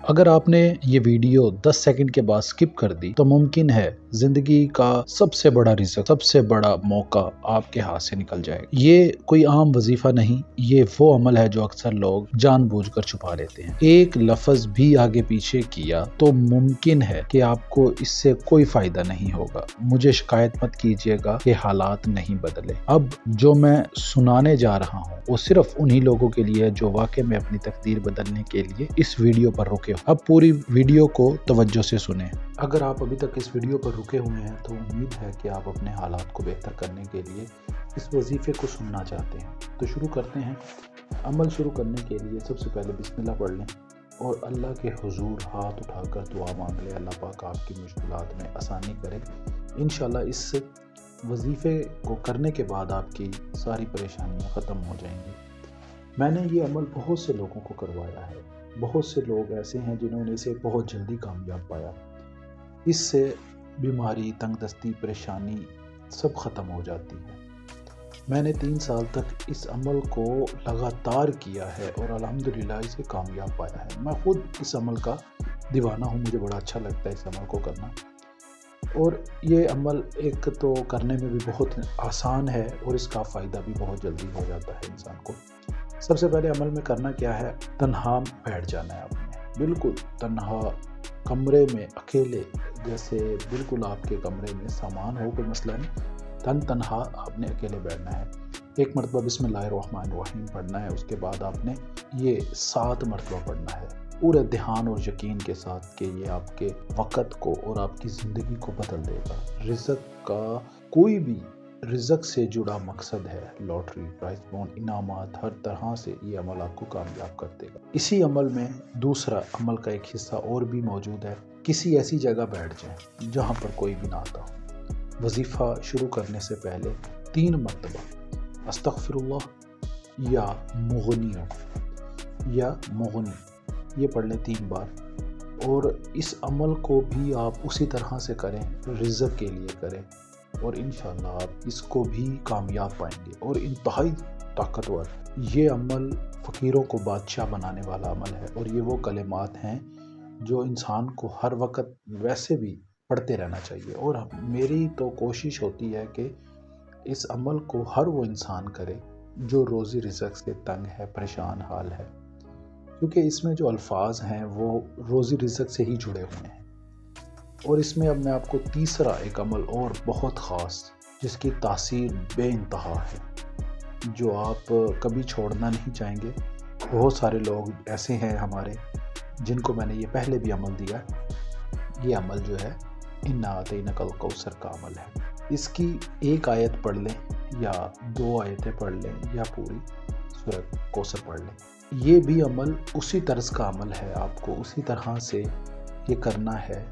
اگر آپ نے یہ ویڈیو 10 سیکنڈ کے بعد سکپ کر دی تو ممکن ہے زندگی کا سب سے بڑا رزق، سب سے بڑا موقع آپ کے ہاتھ سے نکل جائے گا۔ یہ کوئی عام وظیفہ نہیں، یہ وہ عمل ہے جو اکثر لوگ جان بوجھ کر چھپا لیتے ہیں۔ ایک لفظ بھی آگے پیچھے کیا تو ممکن ہے کہ آپ کو اس سے کوئی فائدہ نہیں ہوگا۔ مجھے شکایت مت کیجیے گا کہ حالات نہیں بدلے۔ اب جو میں سنانے جا رہا ہوں وہ صرف انہی لوگوں کے لیے جو واقع میں اپنی تقدیر بدلنے کے لیے اس ویڈیو پر رکے ہو۔ اب پوری ویڈیو کو توجہ سے سنیں۔ اگر آپ ابھی تک اس ویڈیو پر رکے ہوئے ہیں تو امید ہے کہ آپ اپنے حالات کو بہتر کرنے کے لیے اس وظیفے کو سننا چاہتے ہیں۔ تو شروع کرتے ہیں۔ عمل شروع کرنے کے لیے سب سے پہلے بسم اللہ پڑھ لیں اور اللہ کے حضور ہاتھ اٹھا کر دعا مانگ لیں۔ اللہ پاک آپ کی مشکلات میں آسانی کرے۔ انشاءاللہ اس وظیفے کو کرنے کے بعد آپ کی ساری پریشانیاں ختم ہو جائیں گی۔ میں نے یہ عمل بہت سے لوگوں کو کروایا ہے۔ بہت سے لوگ ایسے ہیں جنہوں نے اسے بہت جلدی کامیاب پایا۔ اس سے بیماری، تنگ دستی، پریشانی سب ختم ہو جاتی ہے۔ میں نے 3 سال تک اس عمل کو لگاتار کیا ہے اور الحمدللہ اسے کامیاب پایا ہے۔ میں خود اس عمل کا دیوانہ ہوں، مجھے بڑا اچھا لگتا ہے اس عمل کو کرنا۔ اور یہ عمل ایک تو کرنے میں بھی بہت آسان ہے اور اس کا فائدہ بھی بہت جلدی ہو جاتا ہے انسان کو۔ سب سے پہلے عمل میں کرنا کیا ہے؟ تنہا بیٹھ جانا ہے آپ نے، بالکل تنہا کمرے میں اکیلے، جیسے بالکل آپ کے کمرے میں سامان ہو، کوئی مسئلہ نہیں، تنہا آپ نے اکیلے بیٹھنا ہے۔ 1 مرتبہ بسم اللہ الرحمن الرحیم پڑھنا ہے، اس کے بعد آپ نے یہ 7 مرتبہ پڑھنا ہے پورے دھیان اور یقین کے ساتھ کہ یہ آپ کے وقت کو اور آپ کی زندگی کو بدل دے گا۔ رزق کا کوئی بھی رزق سے جڑا مقصد ہے، لاٹری، پرائز بونڈ، انعامات، ہر طرح سے یہ عمل آپ کو کامیاب کر دے گا۔ اسی عمل میں دوسرا عمل کا ایک حصہ اور بھی موجود ہے۔ کسی ایسی جگہ بیٹھ جائیں جہاں پر کوئی بھی نہ آتا ہو۔ وظیفہ شروع کرنے سے پہلے 3 مرتبہ استغفر اللہ یا مغنی یہ پڑھ لیں 3 بار۔ اور اس عمل کو بھی آپ اسی طرح سے کریں، رزق کے لیے کریں، اور انشاءاللہ آپ اس کو بھی کامیاب پائیں گے۔ اور انتہائی طاقتور یہ عمل فقیروں کو بادشاہ بنانے والا عمل ہے، اور یہ وہ کلمات ہیں جو انسان کو ہر وقت ویسے بھی پڑھتے رہنا چاہیے۔ اور میری تو کوشش ہوتی ہے کہ اس عمل کو ہر وہ انسان کرے جو روزی رزق سے تنگ ہے، پریشان حال ہے، کیونکہ اس میں جو الفاظ ہیں وہ روزی رزق سے ہی جڑے ہوئے ہیں۔ اور اس میں اب میں آپ کو تیسرا ایک عمل اور بہت خاص جس کی تاثیر بے انتہا ہے، جو آپ کبھی چھوڑنا نہیں چاہیں گے۔ بہت سارے لوگ ایسے ہیں ہمارے جن کو میں نے یہ پہلے بھی عمل دیا۔ یہ عمل جو ہے اِنَّا أَعْطَيْنَاكَ الْكَوْثَرَ کا عمل ہے۔ اس کی 1 آیت پڑھ لیں یا 2 آیتیں پڑھ لیں یا پوری سورہ کوثر پڑھ لیں۔ یہ بھی عمل اسی طرز کا عمل ہے، آپ کو اسی طرح سے یہ کرنا ہے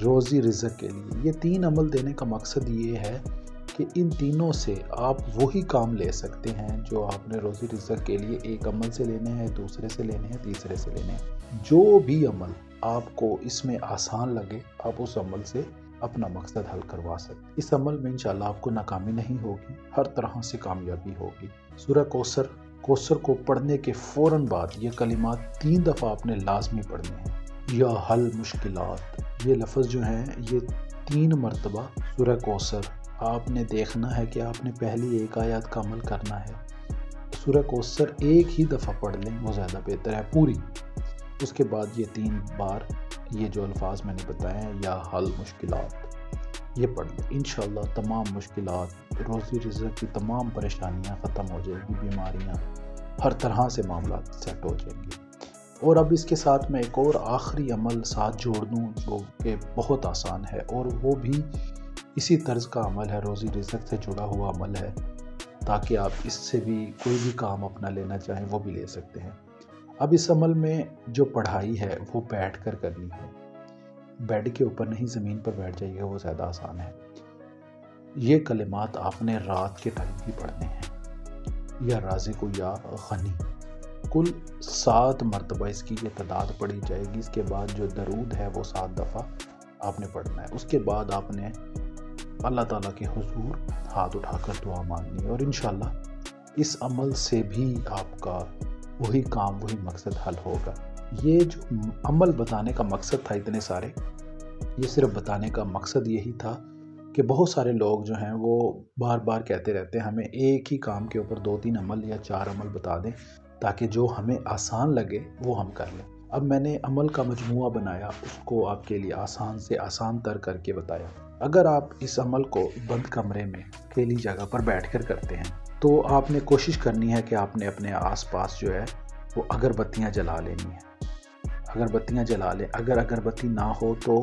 روزی رزق کے لیے۔ یہ 3 عمل دینے کا مقصد یہ ہے کہ ان تینوں سے آپ وہی کام لے سکتے ہیں جو آپ نے روزی رزق کے لیے ایک عمل سے لینے ہیں، دوسرے سے لینے ہیں، تیسرے سے لینے ہیں۔ جو بھی عمل آپ کو اس میں آسان لگے آپ اس عمل سے اپنا مقصد حل کروا سکتے۔ اس عمل میں انشاءاللہ آپ کو ناکامی نہیں ہوگی، ہر طرح سے کامیابی ہوگی۔ سورہ کوثر کو پڑھنے کے فوراً بعد یہ کلمات 3 دفعہ آپ نے لازمی پڑھنے ہیں۔ یا حل مشکلات، یہ لفظ جو ہیں یہ 3 مرتبہ سورہ کوثر آپ نے دیکھنا ہے کہ آپ نے پہلی 1 آیات کا عمل کرنا ہے۔ سورہ کوثر 1 ہی دفعہ پڑھ لیں، وہ زیادہ بہتر ہے پوری۔ اس کے بعد یہ 3 بار یہ جو الفاظ میں نے بتائے ہیں یا حل مشکلات یہ پڑھ لیں۔ انشاءاللہ تمام مشکلات، روزی رزق کی تمام پریشانیاں ختم ہو جائیں گی، بیماریاں، ہر طرح سے معاملات سیٹ ہو جائیں گے۔ اور اب اس کے ساتھ میں ایک اور آخری عمل ساتھ جوڑ دوں جو کہ بہت آسان ہے، اور وہ بھی اسی طرز کا عمل ہے، روزی رزق سے جڑا ہوا عمل ہے، تاکہ آپ اس سے بھی کوئی بھی کام اپنا لینا چاہیں وہ بھی لے سکتے ہیں۔ اب اس عمل میں جو پڑھائی ہے وہ بیٹھ کر کرنی ہے، بیڈ کے اوپر نہیں، زمین پر بیٹھ جائیے گا، وہ زیادہ آسان ہے۔ یہ کلمات آپ نے رات کے ٹائم بھی پڑھنے ہیں، یا رازق یا غنی۔ کل 7 مرتبہ اس کی یہ تعداد پڑھی جائے گی۔ اس کے بعد جو درود ہے وہ 7 دفعہ آپ نے پڑھنا ہے۔ اس کے بعد آپ نے اللہ تعالیٰ کے حضور ہاتھ اٹھا کر دعا مانگنی ہے، اور انشاءاللہ اس عمل سے بھی آپ کا وہی کام، وہی مقصد حل ہوگا۔ یہ جو عمل بتانے کا مقصد تھا اتنے سارے، یہ صرف بتانے کا مقصد یہی تھا کہ بہت سارے لوگ جو ہیں وہ بار بار کہتے رہتے ہیں ہمیں ایک ہی کام کے اوپر 2-3 عمل یا 4 عمل بتا دیں تاکہ جو ہمیں آسان لگے وہ ہم کر لیں۔ اب میں نے عمل کا مجموعہ بنایا، اس کو آپ کے لیے آسان سے آسان تر کر کے بتایا۔ اگر آپ اس عمل کو بند کمرے میں اکیلی جگہ پر بیٹھ کر کرتے ہیں تو آپ نے کوشش کرنی ہے کہ آپ نے اپنے آس پاس جو ہے وہ اگربتیاں جلا لینی ہیں، اگربتیاں جلا لیں۔ اگر اگربتی نہ ہو تو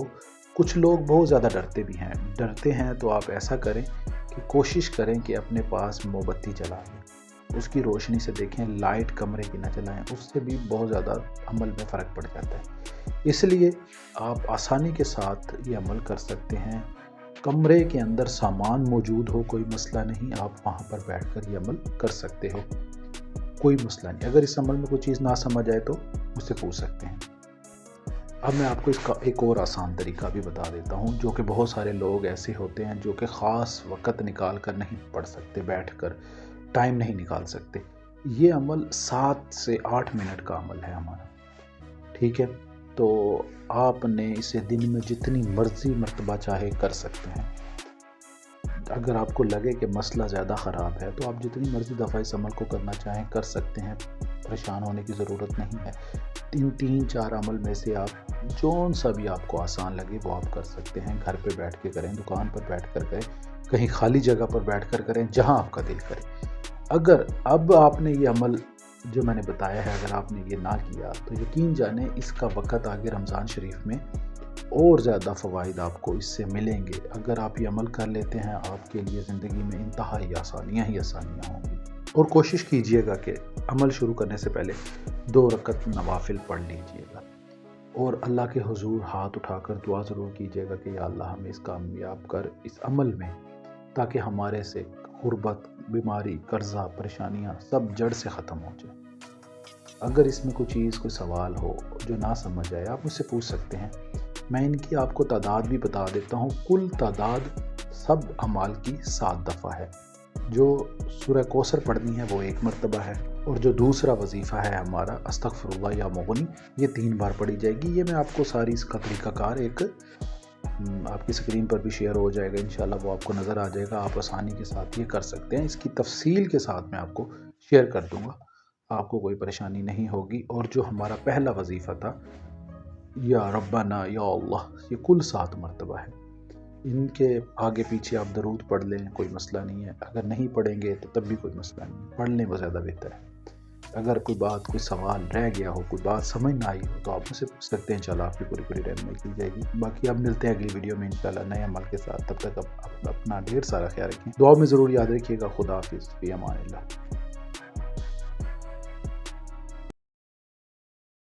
کچھ لوگ بہت زیادہ ڈرتے ہیں تو آپ ایسا کریں کہ کوشش کریں کہ اپنے پاس موم بتی جلا لیں، اس کی روشنی سے دیکھیں، لائٹ کمرے کی نہ جلائیں، اس سے بھی بہت زیادہ عمل میں فرق پڑ جاتا ہے۔ اس لیے آپ آسانی کے ساتھ یہ عمل کر سکتے ہیں۔ کمرے کے اندر سامان موجود ہو کوئی مسئلہ نہیں، آپ وہاں پر بیٹھ کر یہ عمل کر سکتے ہو، کوئی مسئلہ نہیں۔ اگر اس عمل میں کوئی چیز نہ سمجھ آئے تو مجھ سے پوچھ سکتے ہیں۔ اب میں آپ کو اس کا ایک اور آسان طریقہ بھی بتا دیتا ہوں، جو کہ بہت سارے لوگ ایسے ہوتے ہیں جو کہ خاص وقت نکال کر نہیں پڑھ سکتے، بیٹھ کر ٹائم نہیں نکال سکتے۔ یہ عمل 7 سے 8 منٹ کا عمل ہے ہمارا، ٹھیک ہے؟ تو آپ نے اسے دن میں جتنی مرضی مرتبہ چاہے کر سکتے ہیں۔ اگر آپ کو لگے کہ مسئلہ زیادہ خراب ہے تو آپ جتنی مرضی دفعہ اس عمل کو کرنا چاہیں کر سکتے ہیں، پریشان ہونے کی ضرورت نہیں ہے۔ 3-4 عمل میں سے آپ جون سا بھی آپ کو آسان لگے وہ آپ کر سکتے ہیں۔ گھر پہ بیٹھ کے کریں، دکان پر بیٹھ کر کریں، کہیں خالی جگہ پر بیٹھ کر کریں، جہاں آپ کا دل کرے۔ اگر اب آپ نے یہ عمل جو میں نے بتایا ہے اگر آپ نے یہ نہ کیا تو یقین جانیں اس کا وقت آگے رمضان شریف میں اور زیادہ فوائد آپ کو اس سے ملیں گے۔ اگر آپ یہ عمل کر لیتے ہیں آپ کے لیے زندگی میں انتہائی آسانیاں ہی آسانیاں ہوں گی۔ اور کوشش کیجئے گا کہ عمل شروع کرنے سے پہلے 2 رکعت نوافل پڑھ لیجئے گا، اور اللہ کے حضور ہاتھ اٹھا کر دعا ضرور کیجئے گا کہ یا اللہ ہمیں اس کامیاب کر اس عمل میں، تاکہ ہمارے سے غربت، بیماری، قرضہ، پریشانیاں سب جڑ سے ختم ہو جائے۔ اگر اس میں کوئی چیز، کوئی سوال ہو جو نہ سمجھ آئے آپ مجھ سے پوچھ سکتے ہیں۔ میں ان کی آپ کو تعداد بھی بتا دیتا ہوں۔ کل تعداد سب اعمال کی 7 دفعہ ہے۔ جو سورہ کوثر پڑھنی ہے وہ 1 مرتبہ ہے، اور جو دوسرا وظیفہ ہے ہمارا استغفر اللہ یا مغنی، یہ 3 بار پڑھی جائے گی۔ یہ میں آپ کو ساری اس کا طریقہ کار ایک آپ کی اسکرین پر بھی شیئر ہو جائے گا، انشاءاللہ وہ آپ کو نظر آ جائے گا، آپ آسانی کے ساتھ یہ کر سکتے ہیں۔ اس کی تفصیل کے ساتھ میں آپ کو شیئر کر دوں گا، آپ کو کوئی پریشانی نہیں ہوگی۔ اور جو ہمارا پہلا وظیفہ تھا یا ربنا یا اللہ، یہ کل 7 مرتبہ ہے۔ ان کے آگے پیچھے آپ درود پڑھ لیں، کوئی مسئلہ نہیں ہے۔ اگر نہیں پڑھیں گے تو تب بھی کوئی مسئلہ نہیں، پڑھ لیں وہ زیادہ بہتر ہے۔ اگر کوئی بات، کوئی سوال رہ گیا ہو، کوئی بات سمجھ نہ آئی ہو تو آپ مجھ سے پوچھ سکتے ہیں، انشاءاللہ آپ کی پوری رہنمائی کی جائے گی۔ باقی اب ملتے ہیں اگلی ویڈیو میں انشاءاللہ نئے عمل کے ساتھ، تب تک اپنا ڈھیر سارا خیال رکھیں، دعا میں ضرور یاد رکھیے گا۔ خدا حافظ، فی امان اللہ۔